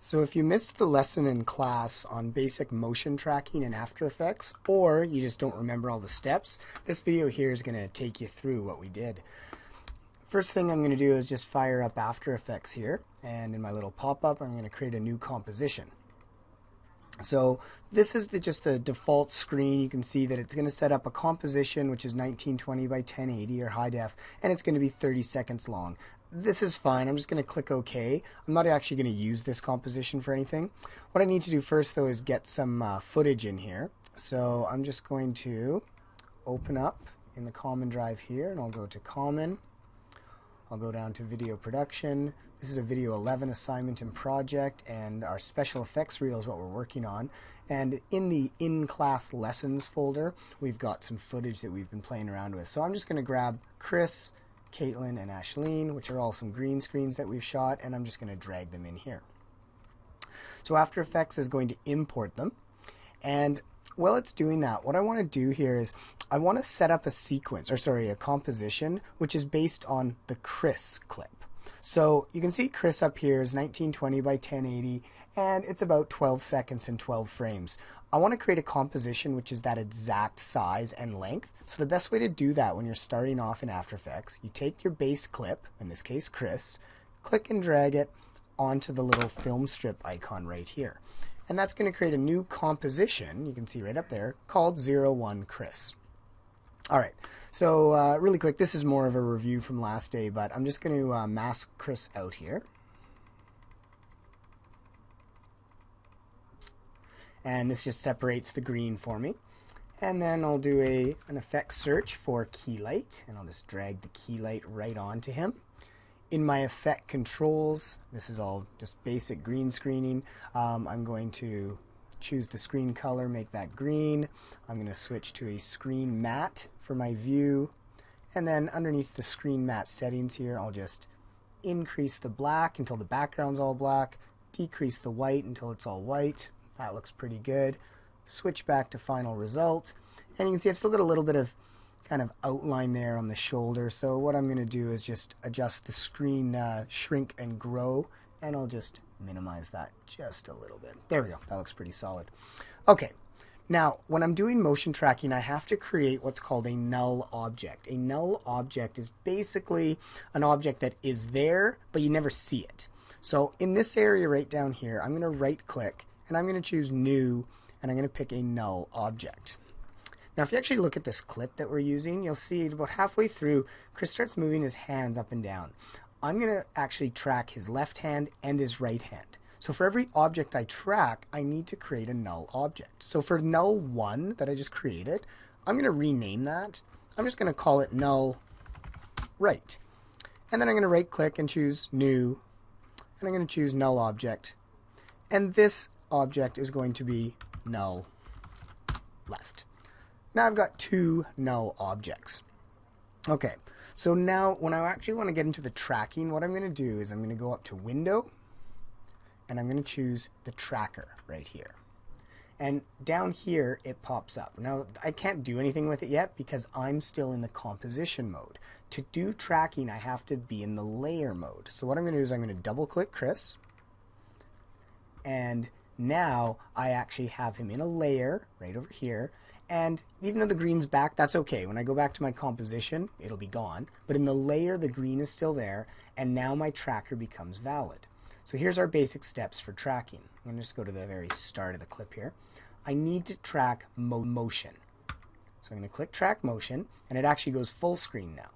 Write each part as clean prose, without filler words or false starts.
So if you missed the lesson in class on basic motion tracking in After Effects, or you just don't remember all the steps, this video here is going to take you through what we did. First thing I'm going to do is just fire up After Effects here, and in my little pop-up I'm going to create a new composition. So this is just the default screen. You can see that it's going to set up a composition which is 1920 by 1080 or high def, and it's going to be 30 seconds long. This is fine. I'm just going to click OK. I'm not actually going to use this composition for anything. What I need to do first though is get some footage in here. So I'm just going to open up in the common drive here, and I'll go to common. I'll go down to video production. This is a video 11 assignment and project, and our special effects reel is what we're working on. And in the in-class lessons folder, we've got some footage that we've been playing around with. So I'm just going to grab Chris, Caitlin, and Ashleen, which are all some green screens that we've shot, and I'm just going to drag them in here. So After Effects is going to import them. And while it's doing that, what I want to do here is I want to set up a sequence, a composition, which is based on the Chris clip. So you can see Chris up here is 1920 by 1080, and it's about 12 seconds and 12 frames. I want to create a composition which is that exact size and length. So the best way to do that when you're starting off in After Effects, you take your base clip, in this case Chris, click and drag it onto the little film strip icon right here. And that's going to create a new composition, you can see right up there, called 01 Chris. Alright, so really quick, this is more of a review from last day, but I'm just going to mask Chris out here. And this just separates the green for me. And then I'll do an effect search for key light, and I'll just drag the key light right onto him. In my effect controls, this is all just basic green screening. I'm going to choose the screen color, make that green. I'm going to switch to a screen matte for my view. And then underneath the screen matte settings here, I'll just increase the black until the background's all black, decrease the white until it's all white. That looks pretty good. Switch back to final result. And you can see I've still got a little bit of kind of outline there on the shoulder. So what I'm going to do is just adjust the screen shrink and grow, and I'll just minimize that just a little bit. There we go. That looks pretty solid. Okay. Now, when I'm doing motion tracking, I have to create what's called a null object. A null object is basically an object that is there, but you never see it. So in this area right down here, I'm going to right click, and I'm going to choose new, and I'm going to pick a null object. Now, if you actually look at this clip that we're using, you'll see about halfway through, Chris starts moving his hands up and down. I'm going to actually track his left hand and his right hand. So for every object I track, I need to create a null object. So for null 1 that I just created, I'm going to rename that. I'm just going to call it null right. And then I'm going to right click and choose new, and I'm going to choose null object. And this object is going to be null left. Now I've got two null objects. Okay, so now when I actually want to get into the tracking, what I'm going to do is I'm going to go up to Window, and I'm going to choose the tracker right here. And down here it pops up. Now I can't do anything with it yet because I'm still in the composition mode. To do tracking, I have to be in the layer mode. So what I'm going to do is I'm going to double click Chris, and now I actually have him in a layer right over here. And even though the green's back, that's okay. When I go back to my composition, it'll be gone. But in the layer, the green is still there, and now my tracker becomes valid. So here's our basic steps for tracking. I'm going to just go to the very start of the clip here. I need to track motion. So I'm going to click Track Motion, and it actually goes full screen now.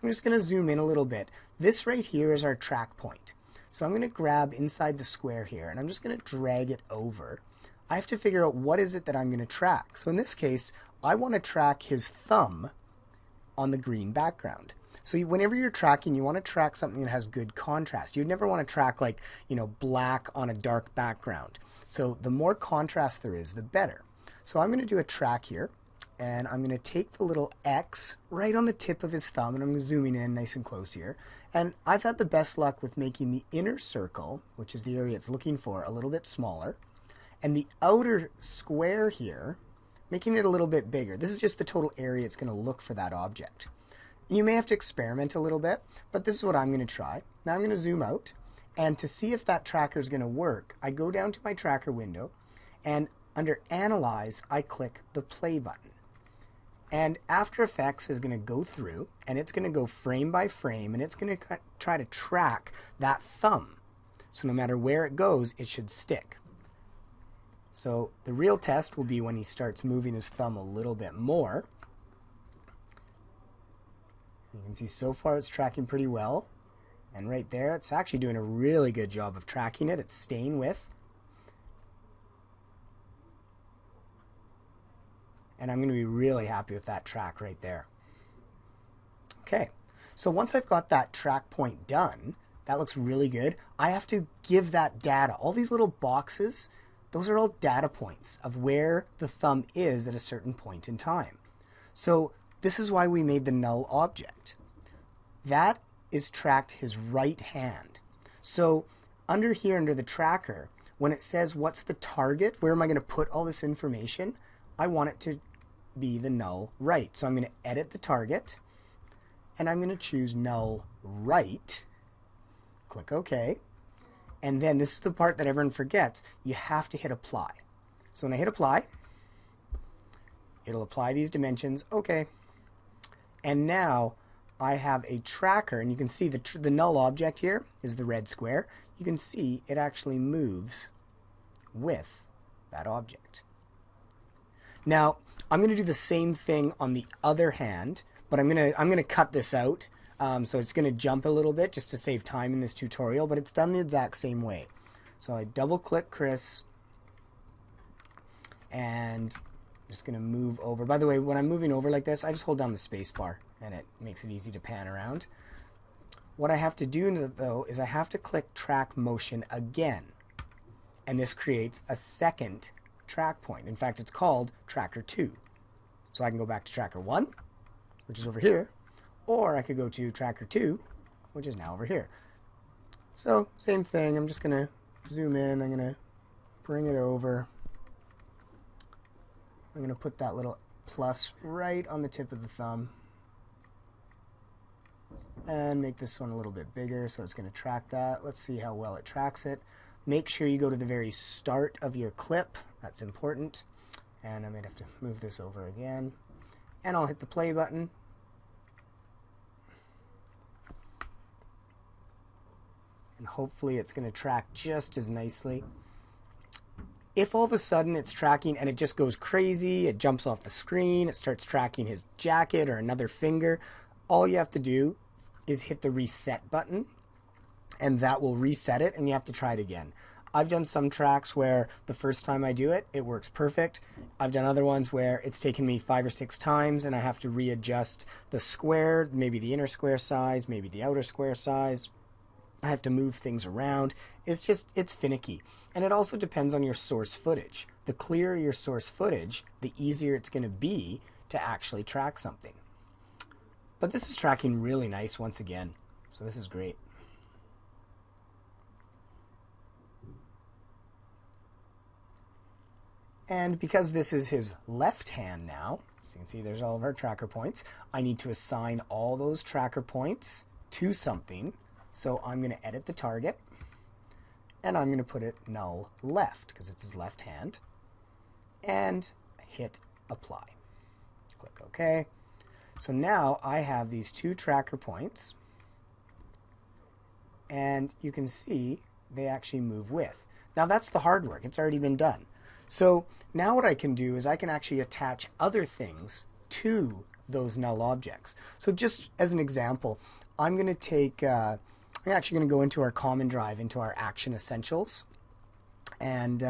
I'm just going to zoom in a little bit. This right here is our track point. So I'm going to grab inside the square here, and I'm just going to drag it over. I have to figure out what is it that I'm going to track. So in this case, I want to track his thumb on the green background. So whenever you're tracking, you want to track something that has good contrast. You'd never want to track like, black on a dark background. So the more contrast there is, the better. So I'm going to do a track here, and I'm going to take the little X right on the tip of his thumb, and I'm zooming in nice and close here. And I've had the best luck with making the inner circle, which is the area it's looking for, a little bit smaller. And the outer square here, making it a little bit bigger. This is just the total area it's going to look for that object. And you may have to experiment a little bit, but this is what I'm going to try. Now I'm going to zoom out, And to see if that tracker is going to work, I go down to my tracker window, and under Analyze, I click the play button. And After Effects is going to go through, and it's going to go frame by frame, and it's going to try to track that thumb. So no matter where it goes, it should stick. So the real test will be when he starts moving his thumb a little bit more. You can see so far it's tracking pretty well. And right there, it's actually doing a really good job of tracking it. It's staying with. And I'm going to be really happy with that track right there. Okay, so once I've got that track point done, that looks really good. I have to give that data. All these little boxes, those are all data points of where the thumb is at a certain point in time. So this is why we made the null object. That is tracked his right hand. So under here, under the tracker, when it says what's the target, where am I going to put all this information, I want it to be the null right. So I'm going to edit the target, and I'm going to choose null right. Click OK. And then this is the part that everyone forgets. You have to hit apply. So when I hit apply, it'll apply these dimensions. OK. And now I have a tracker, and you can see the null object here is the red square. You can see it actually moves with that object. Now, I'm going to do the same thing on the other hand, but I'm going to cut this out. So it's going to jump a little bit just to save time in this tutorial, but it's done the exact same way. So I double click Chris, and I'm just going to move over. By the way, when I'm moving over like this, I just hold down the space bar, and it makes it easy to pan around. What I have to do, though, is I have to click track motion again, and this creates a second track point. In fact, it's called tracker 2. So I can go back to tracker 1, which is over here, or I could go to tracker 2, which is now over here. So same thing, I'm just going to zoom in, I'm going to bring it over. I'm going to put that little plus right on the tip of the thumb and make this one a little bit bigger, so it's going to track that. Let's see how well it tracks it. Make sure you go to the very start of your clip. That's important. And I might have to move this over again. And I'll hit the play button. And hopefully it's going to track just as nicely. If all of a sudden it's tracking and it just goes crazy, it jumps off the screen, it starts tracking his jacket or another finger, all you have to do is hit the reset button, and that will reset it, and you have to try it again. I've done some tracks where the first time I do it, it works perfect. I've done other ones where it's taken me 5 or 6 times, and I have to readjust the square, maybe the inner square size, maybe the outer square size. I have to move things around. It's finicky. And it also depends on your source footage. The clearer your source footage, the easier it's going to be to actually track something. But this is tracking really nice once again, so this is great. And because this is his left hand now, as you can see there's all of our tracker points, I need to assign all those tracker points to something. So I'm going to edit the target, and I'm going to put it null left because it's his left hand, and hit apply. Click OK. So now I have these 2 tracker points, and you can see they actually move with. Now that's the hard work. It's already been done. So now what I can do is I can actually attach other things to those null objects. So just as an example, I'm going to take, I'm actually going to go into our common drive, into our Action Essentials. And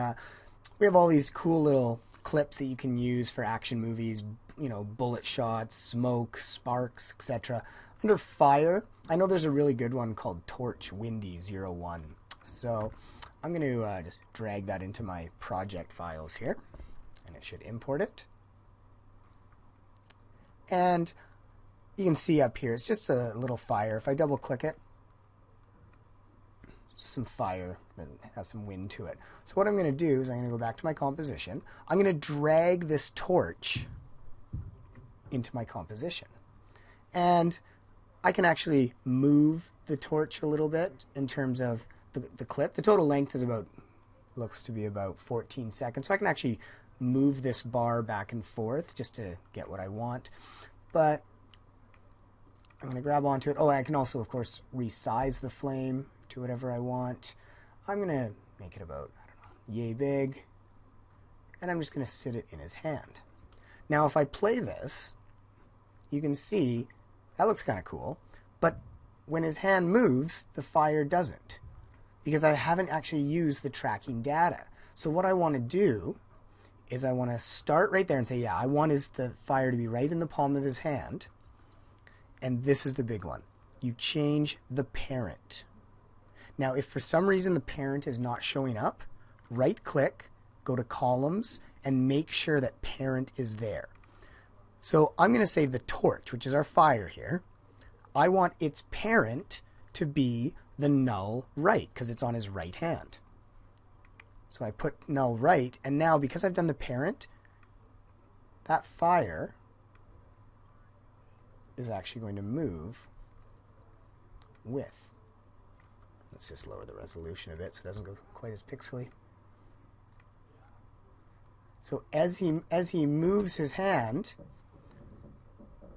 we have all these cool little clips that you can use for action movies, you know, bullet shots, smoke, sparks, etc. Under Fire, I know there's a really good one called Torch Windy 01. So I'm going to just drag that into my project files here, and it should import it. And you can see up here, it's just a little fire. If I double click it, some fire that has some wind to it. So what I'm going to do is I'm going to go back to my composition. I'm going to drag this torch into my composition. And I can actually move the torch a little bit in terms of the clip. The total length is about, looks to be about 14 seconds. So I can actually move this bar back and forth just to get what I want. But I'm going to grab onto it. Oh, I can also, of course, resize the flame to whatever I want. I'm going to make it about, I don't know, yay big. And I'm just going to sit it in his hand. Now, if I play this, you can see that looks kind of cool. But when his hand moves, the fire doesn't, because I haven't actually used the tracking data. So what I want to do is I want to start right there and say, yeah, I want the fire to be right in the palm of his hand. And this is the big one. You change the parent. Now, if for some reason the parent is not showing up, right-click, go to Columns, and make sure that parent is there. So I'm going to say the torch, which is our fire here. I want its parent to be the null right, because it's on his right hand. So I put null right, and now because I've done the parent, that fire is actually going to move with. Let's just lower the resolution a bit so it doesn't go quite as pixely. So as he moves his hand,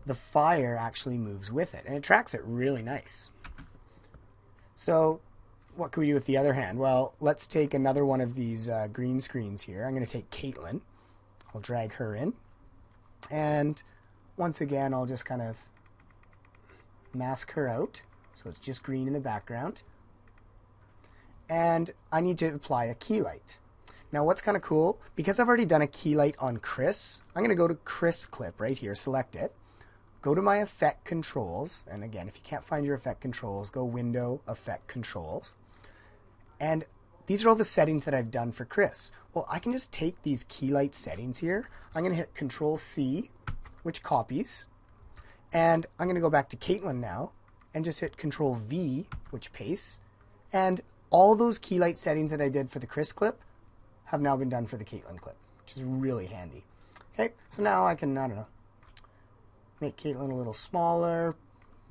the fire actually moves with it, and it tracks it really nice. So what can we do with the other hand? Well, let's take another one of these green screens here. I'm going to take Caitlin. I'll drag her in. And once again, I'll just kind of mask her out. So it's just green in the background. And I need to apply a key light. Now what's kind of cool, because I've already done a key light on Chris, I'm going to go to Chris clip right here, select it. Go to my effect controls, and again, if you can't find your effect controls, go Window, Effect Controls. And these are all the settings that I've done for Chris. Well, I can just take these key light settings here. I'm going to hit Control C, which copies. And I'm going to go back to Caitlin now, and just hit Control V, which pastes. And all those key light settings that I did for the Chris clip have now been done for the Caitlin clip, which is really handy. Okay, so now I can, I don't know, make Caitlin a little smaller,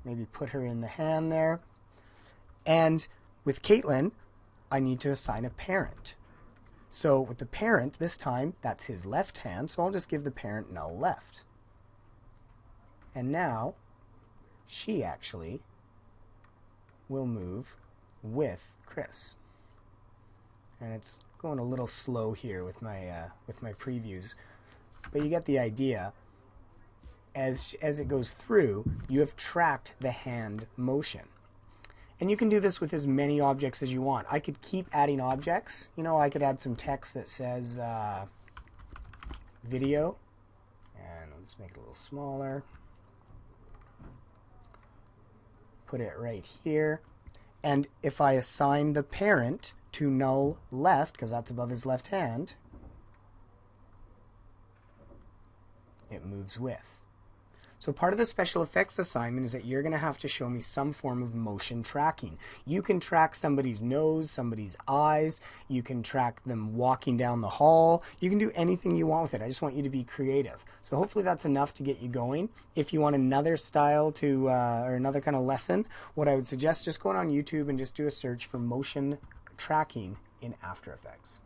maybe put her in the hand there. And with Caitlin, I need to assign a parent. So with the parent, this time, that's his left hand, so I'll just give the parent null left. And now, she actually will move with Chris. And it's going a little slow here with my previews, but you get the idea. As it goes through, you have tracked the hand motion. And you can do this with as many objects as you want. I could keep adding objects. You know, I could add some text that says video. And I'll just make it a little smaller. Put it right here. And if I assign the parent to null left, because that's above his left hand, it moves with. So part of the special effects assignment is that you're going to have to show me some form of motion tracking. You can track somebody's nose, somebody's eyes. You can track them walking down the hall. You can do anything you want with it. I just want you to be creative. So hopefully that's enough to get you going. If you want another style to, or another kind of lesson, what I would suggest, just going on YouTube and just do a search for motion tracking in After Effects.